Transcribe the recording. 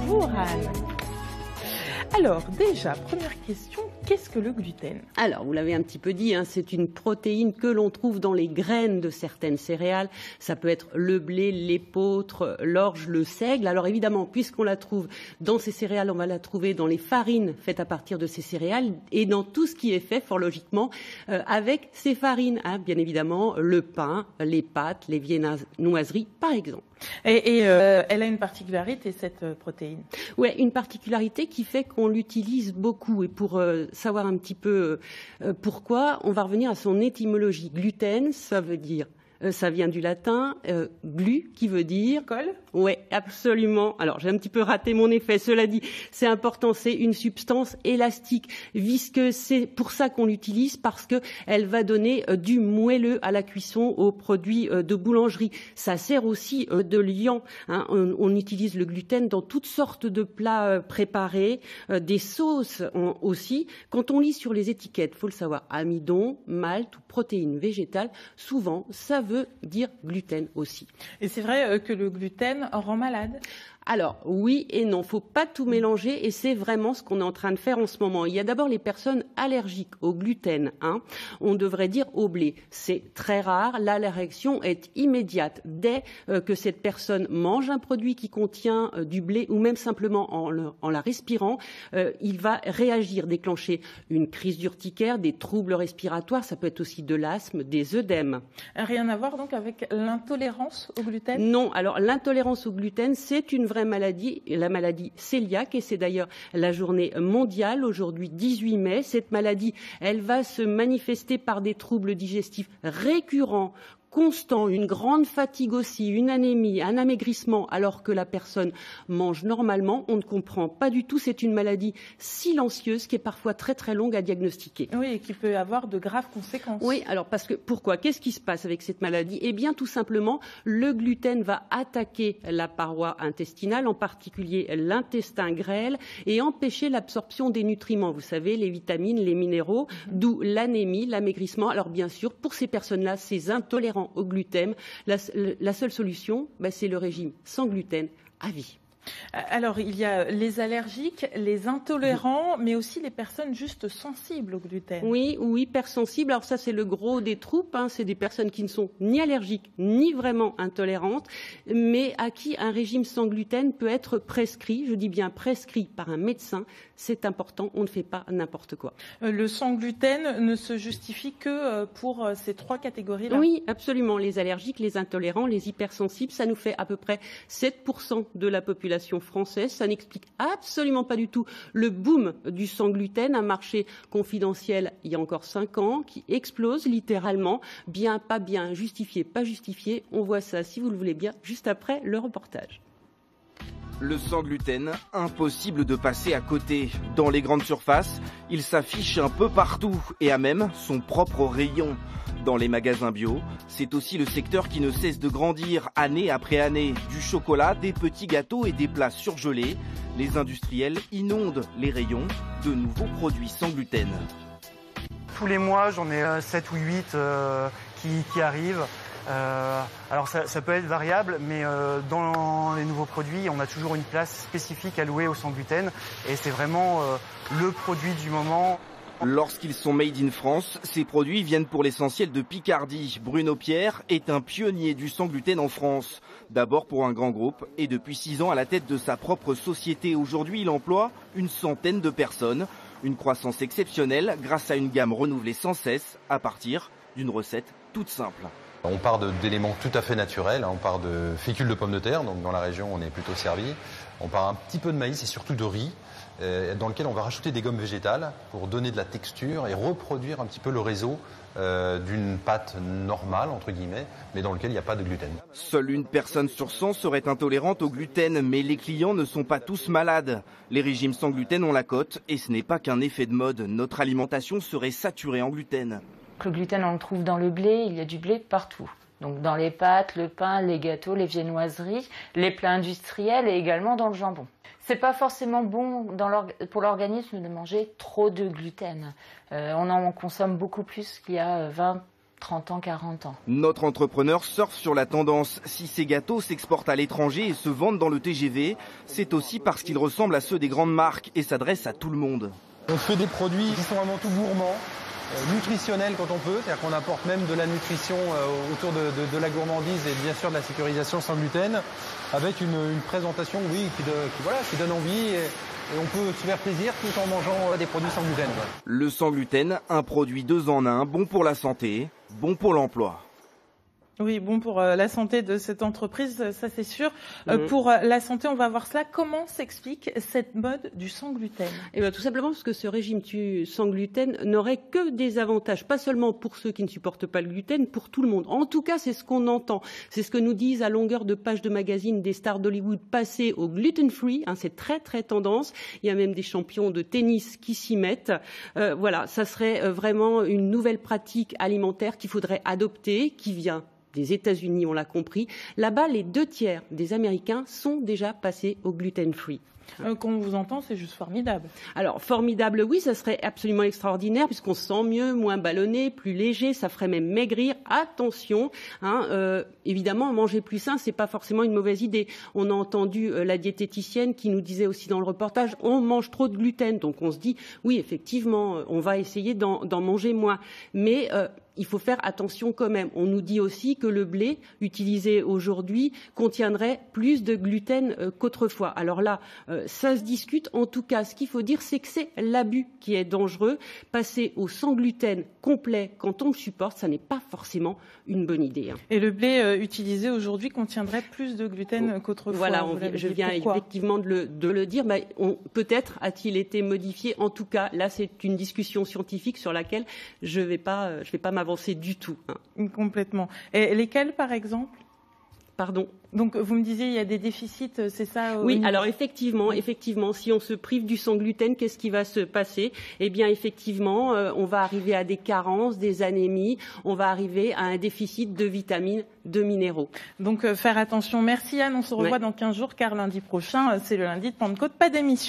Bonjour Anne. Alors déjà, première question, qu'est-ce que le gluten? Alors, vous l'avez un petit peu dit, hein, c'est une protéine que l'on trouve dans les graines de certaines céréales. Ça peut être le blé, l'épeautre, l'orge, le seigle. Alors évidemment, puisqu'on la trouve dans ces céréales, on va la trouver dans les farines faites à partir de ces céréales et dans tout ce qui est fait, fort logiquement, avec ces farines. Hein, bien évidemment, le pain, les pâtes, les viennoiseries, par exemple. Et elle a une particularité, cette protéine? Oui, une particularité qui fait qu'on l'utilise beaucoup. Et pour savoir un petit peu pourquoi, on va revenir à son étymologie. Gluten, ça veut dire, ça vient du latin, glu, qui veut dire... Colle? Oui, absolument. Alors, j'ai un petit peu raté mon effet. Cela dit, c'est important, c'est une substance élastique, visqueuse. C'est pour ça qu'on l'utilise, parce que elle va donner du moelleux à la cuisson aux produits de boulangerie. Ça sert aussi de liant. Hein. On utilise le gluten dans toutes sortes de plats préparés, des sauces aussi. Quand on lit sur les étiquettes, faut le savoir, amidon, malt ou protéines végétales, souvent, ça veut dire gluten aussi. Et c'est vrai que le gluten rend malade? Alors, oui et non, faut pas tout mélanger et c'est vraiment ce qu'on est en train de faire en ce moment. Il y a d'abord les personnes allergiques au gluten, hein. On devrait dire au blé. C'est très rare, là la réaction est immédiate. Dès que cette personne mange un produit qui contient du blé ou même simplement en la respirant, il va réagir, déclencher une crise d'urticaire, des troubles respiratoires, ça peut être aussi de l'asthme, des œdèmes. Rien à voir donc avec l'intolérance au gluten? Non, alors l'intolérance au gluten, c'est une vraie maladie, la maladie cœliaque, et c'est d'ailleurs la journée mondiale, aujourd'hui 18 mai. Cette maladie, elle va se manifester par des troubles digestifs récurrents, constant, une grande fatigue aussi, une anémie, un amaigrissement, alors que la personne mange normalement. On ne comprend pas du tout. C'est une maladie silencieuse qui est parfois très très longue à diagnostiquer. Oui, et qui peut avoir de graves conséquences. Oui, alors parce que pourquoi? Qu'est-ce qui se passe avec cette maladie? Eh bien, tout simplement, le gluten va attaquer la paroi intestinale, en particulier l'intestin grêle, et empêcher l'absorption des nutriments. Vous savez, les vitamines, les minéraux, d'où l'anémie, l'amaigrissement. Alors bien sûr, pour ces personnes-là, ces intolérants au gluten, la seule solution, c'est le régime sans gluten à vie. Alors, il y a les allergiques, les intolérants, mais aussi les personnes juste sensibles au gluten. Oui, ou hypersensibles. Alors ça, c'est le gros des troupes. Hein. C'est des personnes qui ne sont ni allergiques, ni vraiment intolérantes, mais à qui un régime sans gluten peut être prescrit. Je dis bien prescrit par un médecin. C'est important, on ne fait pas n'importe quoi. Le sans gluten ne se justifie que pour ces trois catégories-là? Oui, absolument. Les allergiques, les intolérants, les hypersensibles, ça nous fait à peu près 7% de la population française. Ça n'explique absolument pas du tout le boom du sans gluten, un marché confidentiel il y a encore 5 ans qui explose littéralement. Bien, pas bien, justifié, pas justifié. On voit ça, si vous le voulez bien, juste après le reportage. Le sans gluten, impossible de passer à côté. Dans les grandes surfaces, il s'affiche un peu partout et a même son propre rayon. Dans les magasins bio, c'est aussi le secteur qui ne cesse de grandir année après année. Du chocolat, des petits gâteaux et des plats surgelés, les industriels inondent les rayons de nouveaux produits sans gluten. Tous les mois, j'en ai 7 ou 8 qui arrivent. Alors ça peut être variable, mais dans les nouveaux produits, on a toujours une place spécifique allouée au sans gluten et c'est vraiment le produit du moment. Lorsqu'ils sont made in France, ces produits viennent pour l'essentiel de Picardie. Bruno Pierre est un pionnier du sans gluten en France. D'abord pour un grand groupe et depuis 6 ans à la tête de sa propre société. Aujourd'hui, il emploie une centaine de personnes. Une croissance exceptionnelle grâce à une gamme renouvelée sans cesse à partir d'une recette toute simple. On part d'éléments tout à fait naturels, on part de fécule de pommes de terre, donc dans la région on est plutôt servi. On part un petit peu de maïs et surtout de riz, dans lequel on va rajouter des gommes végétales pour donner de la texture et reproduire un petit peu le réseau d'une pâte normale, entre guillemets, mais dans lequel il n'y a pas de gluten. Seule une personne sur 100 serait intolérante au gluten, mais les clients ne sont pas tous malades. Les régimes sans gluten ont la cote et ce n'est pas qu'un effet de mode. Notre alimentation serait saturée en gluten. Le gluten, on le trouve dans le blé, il y a du blé partout. Donc dans les pâtes, le pain, les gâteaux, les viennoiseries, les plats industriels et également dans le jambon. C'est pas forcément bon pour l'organisme de manger trop de gluten. On en consomme beaucoup plus qu'il y a 20 30 ans, 40 ans. Notre entrepreneur surfe sur la tendance. Si ces gâteaux s'exportent à l'étranger et se vendent dans le TGV, c'est aussi parce qu'ils ressemblent à ceux des grandes marques et s'adressent à tout le monde. On fait des produits qui sont vraiment tout gourmands, nutritionnels quand on peut, c'est-à-dire qu'on apporte même de la nutrition autour de la gourmandise et bien sûr de la sécurisation sans gluten, avec une présentation qui donne envie. Et on peut se faire plaisir tout en mangeant des produits sans gluten. Le sans gluten, un produit 2 en 1, bon pour la santé, bon pour l'emploi. Oui, bon pour la santé de cette entreprise, ça c'est sûr. Pour la santé, on va voir cela. Comment s'explique cette mode du sans gluten ? Eh bien, tout simplement parce que ce régime sans gluten n'aurait que des avantages, pas seulement pour ceux qui ne supportent pas le gluten, pour tout le monde. En tout cas, c'est ce qu'on entend. C'est ce que nous disent à longueur de pages de magazines des stars d'Hollywood passées au gluten-free. C'est très, très tendance. Il y a même des champions de tennis qui s'y mettent. Voilà, ça serait vraiment une nouvelle pratique alimentaire qu'il faudrait adopter, qui vient des États-Unis, on l'a compris. Là-bas, les 2/3 des Américains sont déjà passés au gluten-free. Quand on vous entend, c'est juste formidable. Alors, formidable, oui, ça serait absolument extraordinaire puisqu'on se sent mieux, moins ballonné, plus léger, ça ferait même maigrir. Attention, évidemment, manger plus sain, c'est pas forcément une mauvaise idée. On a entendu la diététicienne qui nous disait aussi dans le reportage, on mange trop de gluten. Donc, on se dit, oui, effectivement, on va essayer d'en manger moins. Mais il faut faire attention quand même. On nous dit aussi que le blé utilisé aujourd'hui contiendrait plus de gluten qu'autrefois. Alors là, ça se discute. En tout cas, ce qu'il faut dire, c'est que c'est l'abus qui est dangereux. Passer au sans gluten complet quand on le supporte, ça n'est pas forcément une bonne idée. Et le blé utilisé aujourd'hui contiendrait plus de gluten qu'autrefois. Voilà, je viens effectivement de le dire. Peut-être a-t-il été modifié. En tout cas, là, c'est une discussion scientifique sur laquelle je vais pas m'avancer du tout. Complètement. Et lesquels, par exemple ? Pardon. Donc, vous me disiez, il y a des déficits, c'est ça ? Oui, alors effectivement, si on se prive du sans gluten, qu'est-ce qui va se passer ? Eh bien, effectivement, on va arriver à des carences, des anémies, on va arriver à un déficit de vitamines, de minéraux. Donc, faire attention. Merci Anne, on se revoit dans 15 jours, car lundi prochain, c'est le lundi de Pentecôte, pas d'émission.